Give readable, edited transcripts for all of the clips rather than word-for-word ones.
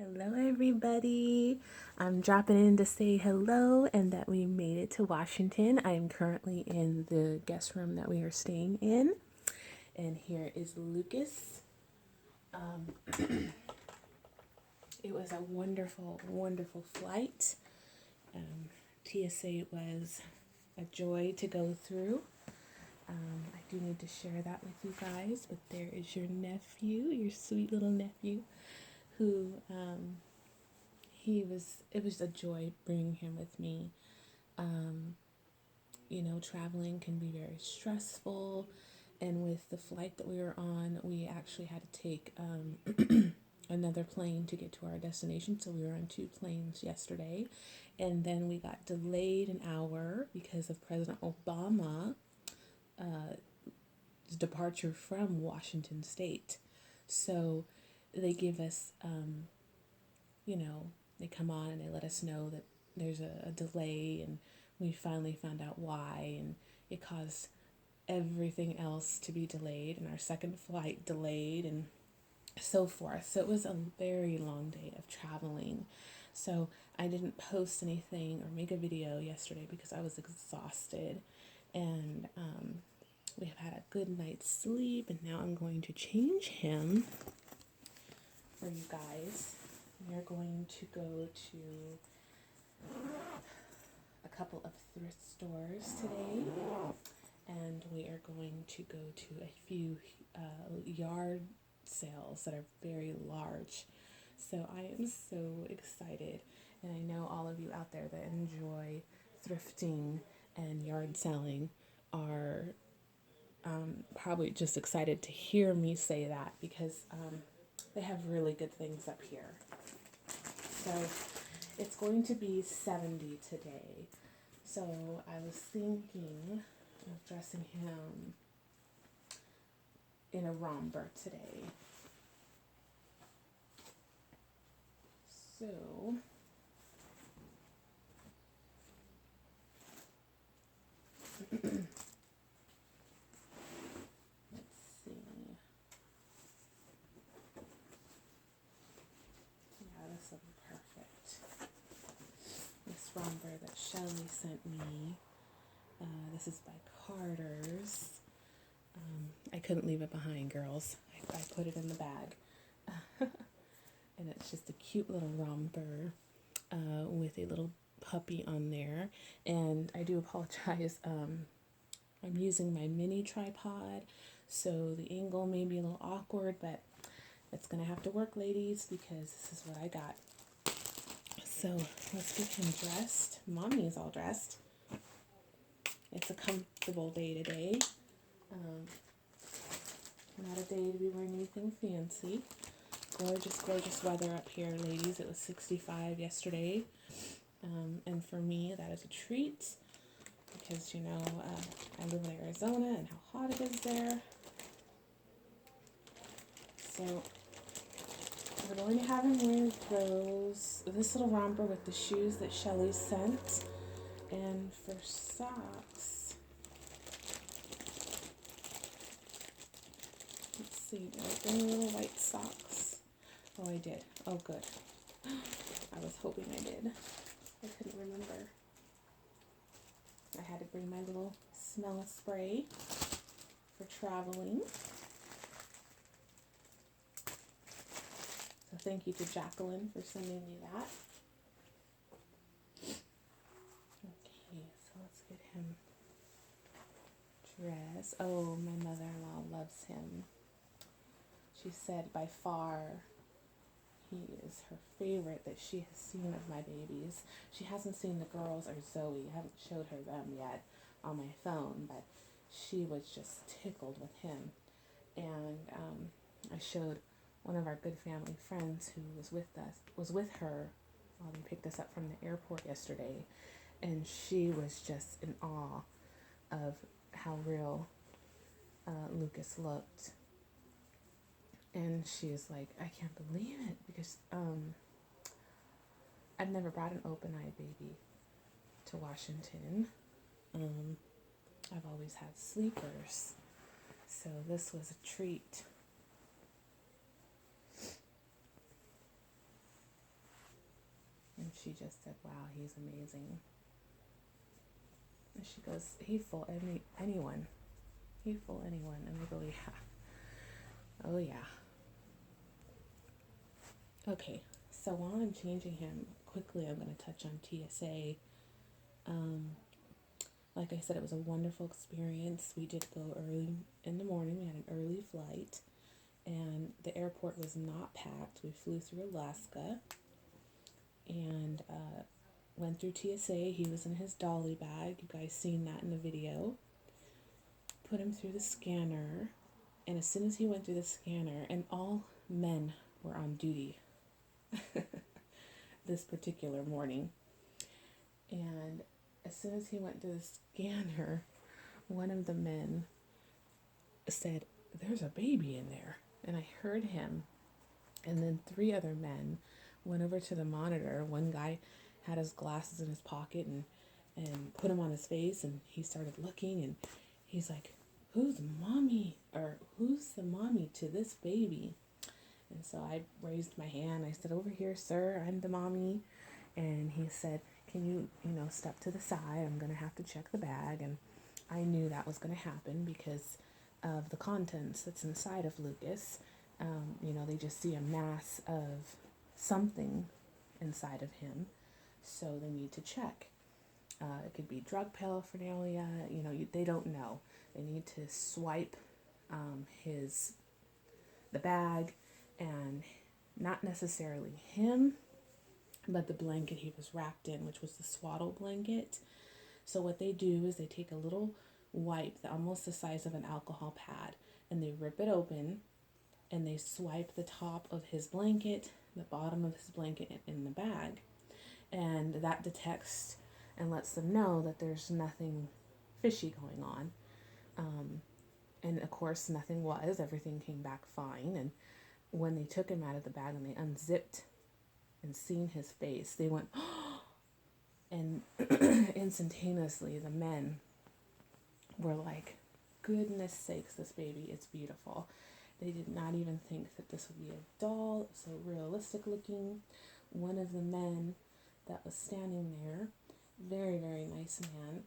Hello, everybody. I'm dropping in to say hello and that we made it to Washington. I am currently in the guest room that we are staying in, and here is Lucas. It was a wonderful, wonderful flight. TSA was a joy to go through. I do need to share that with you guys, but there is your nephew, your sweet little nephew, who it was a joy bringing him with me. Traveling can be very stressful, and with the flight that we were on, we actually had to take another plane to get to our destination. So we were on two planes yesterday, and then we got delayed an hour because of President Obama's departure from Washington State. So they give us, they come on and they let us know that there's a delay, and we finally found out why, and it caused everything else to be delayed, and our second flight delayed, and so forth. So it was a very long day of traveling. So I didn't post anything or make a video yesterday because I was exhausted, and we have had a good night's sleep, and now I'm going to change him for you guys. We are going to go to a couple of thrift stores today, and we are going to go to a few yard sales that are very large. So I am so excited, and I know all of you out there that enjoy thrifting and yard selling are probably just excited to hear me say that, because they have really good things up here. So it's going to be 70 today. So I was thinking of dressing him in a romper today. So let's see. Yeah, this will be perfect. This romper that Shelly sent me. This is by Carter's. I couldn't leave it behind, girls. I put it in the bag. And it's just a cute little romper with a little puppy on there. And I do apologize. I'm using my mini tripod, so the angle may be a little awkward, but it's going to have to work, ladies, because this is what I got. So let's get him dressed. Mommy's all dressed. It's a comfortable day today. Not a day to be wearing anything fancy. Gorgeous, gorgeous weather up here, ladies. It was 65 yesterday. And for me, that is a treat, because, I live in Arizona and how hot it is there. So we're going to have him wear this little romper with the shoes that Shelly sent. And for socks, let's see, did I bring little white socks? Oh, I did. Oh, good. I was hoping I did. I couldn't remember. I had to bring my little smell spray for traveling. So thank you to Jacqueline for sending me that. Okay, so let's get him dressed. Oh, my mother-in-law loves him. She said by far he is her favorite that she has seen of my babies. She hasn't seen the girls or Zoe. I haven't showed her them yet on my phone, but she was just tickled with him. And I showed one of our good family friends who was with her while they picked us up from the airport yesterday, and she was just in awe of how real Lucas looked. And she was like, I can't believe it, because I've never brought an open-eyed baby to Washington. I've always had sleepers. So this was a treat. she just said, wow, he's amazing. And she goes, he'd fool anyone. He'd fool anyone. And I go, yeah. Oh, yeah. Okay, so while I'm changing him, quickly I'm going to touch on TSA. Like I said, it was a wonderful experience. We did go early in the morning. We had an early flight, and the airport was not packed. We flew through Alaska and went through TSA. He was in his dolly bag. You guys seen that in the video. Put him through the scanner, and as soon as he went through the scanner, and all men were on duty this particular morning, and as soon as he went through the scanner, one of the men said, "There's a baby in there." And I heard him. And then 3 other men went over to the monitor. One guy had his glasses in his pocket and put them on his face. And he started looking, and he's like, "Who's mommy? Or who's the mommy to this baby?" And so I raised my hand. I said, "Over here, sir, I'm the mommy." And he said, "Can you step to the side? I'm going to have to check the bag." And I knew that was going to happen because of the contents that's inside of Lucas. They just see a mass of something inside of him, so they need to check. It could be drug paraphernalia. They don't know. They need to swipe the bag, and not necessarily him, but the blanket he was wrapped in, which was the swaddle blanket. So what they do is they take a little wipe, almost the size of an alcohol pad, and they rip it open, and they swipe the top of his blanket, the bottom of his blanket in the bag, and that detects and lets them know that there's nothing fishy going on. And of course, nothing was. Everything came back fine. And when they took him out of the bag and they unzipped and seen his face, they went, and instantaneously the men were like, "Goodness sakes, this baby is beautiful." They did not even think that this would be a doll. So realistic looking. One of the men that was standing there, very, very nice man,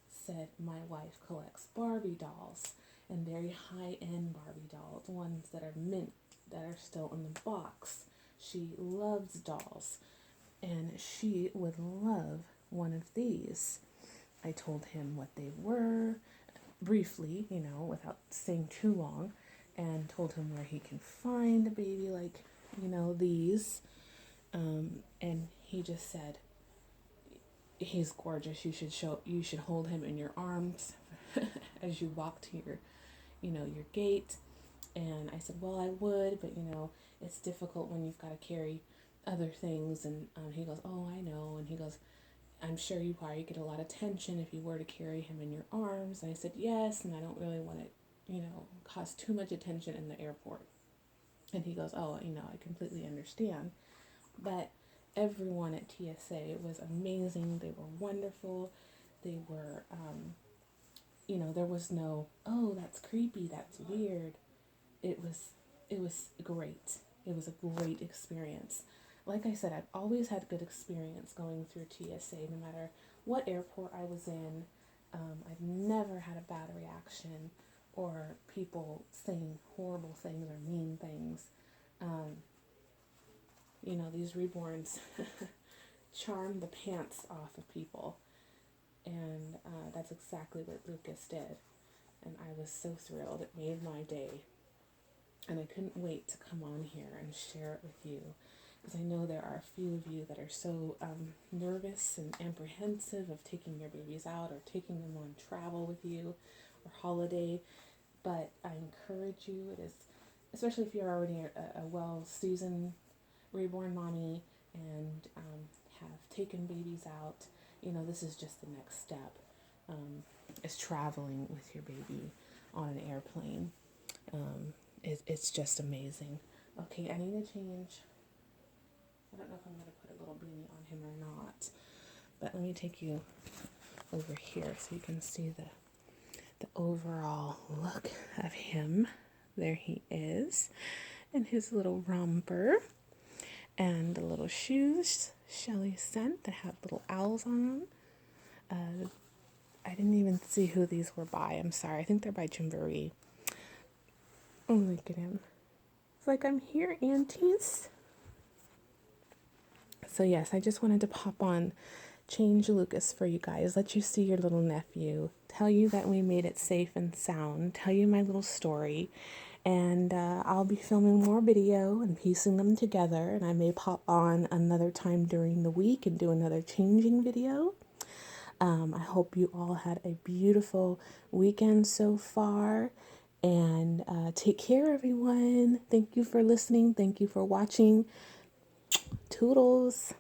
said, "My wife collects Barbie dolls, and very high-end Barbie dolls, ones that are mint, that are still in the box. She loves dolls, and she would love one of these." I told him what they were, briefly, without saying too long, and told him where he can find a baby like, these. And he just said, "He's gorgeous. You should hold him in your arms as you walk to your gate." And I said, "Well, I would, but it's difficult when you've got to carry other things." And he goes, "Oh, I know." And he goes, "I'm sure you probably get a lot of tension if you were to carry him in your arms." And I said, "Yes, and I don't really want it, cause too much attention in the airport." And he goes, "Oh, I completely understand." But everyone at TSA was amazing. They were wonderful. They were, there was no, "Oh, that's creepy, that's weird." It was great. It was a great experience. Like I said, I've always had good experience going through TSA, no matter what airport I was in. I've never had a bad reaction or people saying horrible things or mean things. These reborns charm the pants off of people. And that's exactly what Lucas did. And I was so thrilled. It made my day. And I couldn't wait to come on here and share it with you, because I know there are a few of you that are so nervous and apprehensive of taking your babies out or taking them on travel with you or holiday. But I encourage you, it is, especially if you're already a well-seasoned reborn mommy and have taken babies out, this is just the next step, is traveling with your baby on an airplane. It's just amazing. Okay, I need to change. I don't know if I'm going to put a little beanie on him or not, but let me take you over here so you can see the overall look of him. There he is, and his little romper, and the little shoes Shelly sent that have little owls on them. I didn't even see who these were by. I'm sorry. I think they're by Jamboree. Oh, look at him. It's like, I'm here, aunties. So yes, I just wanted to pop on Change Lucas for you guys, let you see your little nephew, tell you that we made it safe and sound, tell you my little story, and I'll be filming more video and piecing them together, and I may pop on another time during the week and do another changing video. I hope you all had a beautiful weekend so far, and take care, everyone. Thank you for listening. Thank you for watching. Toodles.